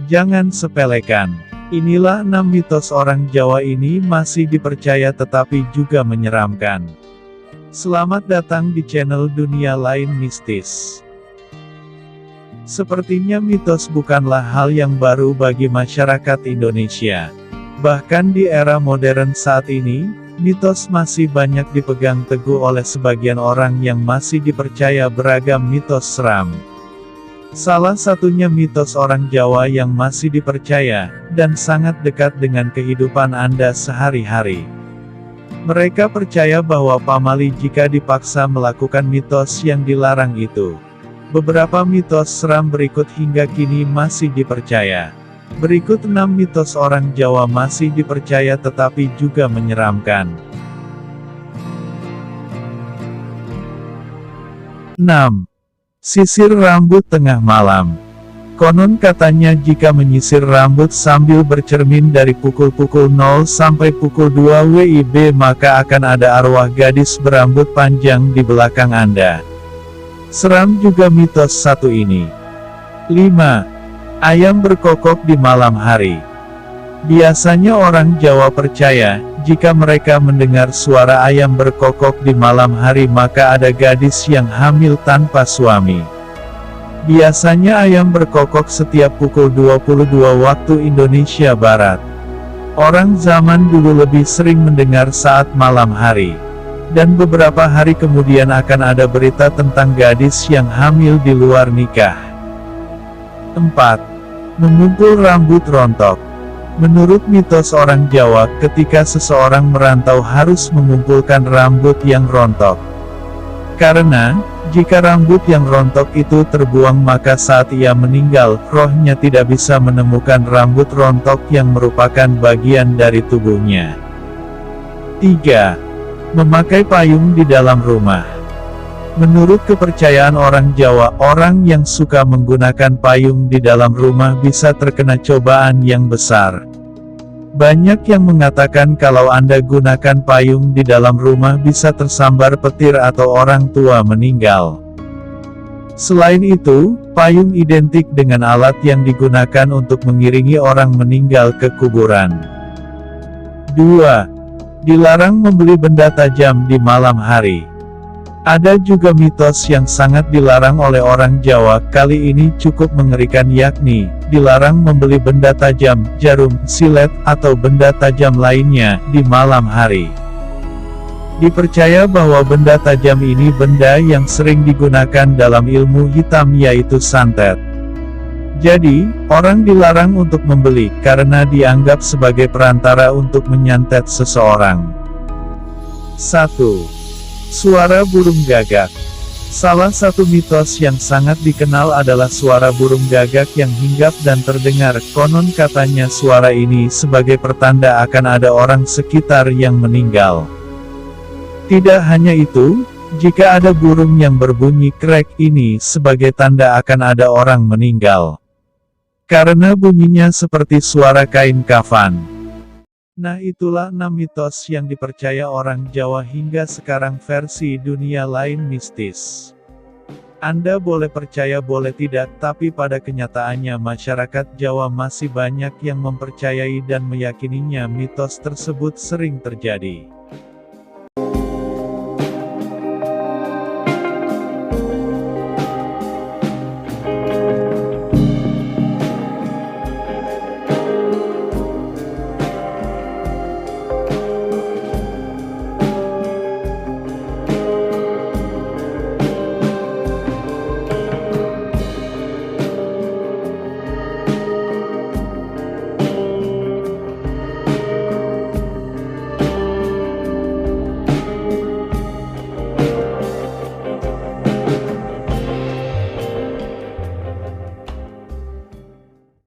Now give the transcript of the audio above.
Jangan sepelekan. Inilah 6 mitos orang Jawa ini masih dipercaya tetapi juga menyeramkan. Selamat datang di channel Dunia Lain Mistis. Sepertinya mitos bukanlah hal yang baru bagi masyarakat Indonesia. Bahkan di era modern saat ini, mitos masih banyak dipegang teguh oleh sebagian orang yang masih dipercaya beragam mitos seram. Salah satunya mitos orang Jawa yang masih dipercaya, dan sangat dekat dengan kehidupan Anda sehari-hari. Mereka percaya bahwa pamali jika dipaksa melakukan mitos yang dilarang itu. Beberapa mitos seram berikut hingga kini masih dipercaya. Berikut 6 mitos orang Jawa masih dipercaya tetapi juga menyeramkan. 6. Sisir rambut tengah malam. Konon katanya jika menyisir rambut sambil bercermin dari pukul 0 sampai pukul 2 WIB maka akan ada arwah gadis berambut panjang di belakang Anda. Seram juga mitos satu ini. 5. Ayam berkokok di malam hari. Biasanya orang Jawa percaya, jika mereka mendengar suara ayam berkokok di malam hari maka ada gadis yang hamil tanpa suami. Biasanya ayam berkokok setiap pukul 22 waktu Indonesia Barat. Orang zaman dulu lebih sering mendengar saat malam hari. Dan beberapa hari kemudian akan ada berita tentang gadis yang hamil di luar nikah. 4. Mengumpul rambut rontok. Menurut mitos orang Jawa, ketika seseorang merantau harus mengumpulkan rambut yang rontok. Karena, jika rambut yang rontok itu terbuang maka saat ia meninggal, rohnya tidak bisa menemukan rambut rontok yang merupakan bagian dari tubuhnya. 3. Memakai payung di dalam rumah. Menurut kepercayaan orang Jawa, orang yang suka menggunakan payung di dalam rumah bisa terkena cobaan yang besar. Banyak yang mengatakan kalau Anda gunakan payung di dalam rumah bisa tersambar petir atau orang tua meninggal. Selain itu, payung identik dengan alat yang digunakan untuk mengiringi orang meninggal ke kuburan. 2. Dilarang membeli benda tajam di malam hari. Ada juga mitos yang sangat dilarang oleh orang Jawa, kali ini cukup mengerikan yakni, dilarang membeli benda tajam, jarum, silet, atau benda tajam lainnya, di malam hari. Dipercaya bahwa benda tajam ini benda yang sering digunakan dalam ilmu hitam yaitu santet. Jadi, orang dilarang untuk membeli, karena dianggap sebagai perantara untuk menyantet seseorang. 1. Suara burung gagak. Salah satu mitos yang sangat dikenal adalah suara burung gagak yang hinggap dan terdengar. Konon katanya suara ini sebagai pertanda akan ada orang sekitar yang meninggal. Tidak hanya itu, jika ada burung yang berbunyi krek ini sebagai tanda akan ada orang meninggal. Karena bunyinya seperti suara kain kafan. Nah itulah 6 mitos yang dipercaya orang Jawa hingga sekarang versi Dunia Lain Mistis. Anda boleh percaya boleh tidak, tapi pada kenyataannya masyarakat Jawa masih banyak yang mempercayai dan meyakininya mitos tersebut sering terjadi.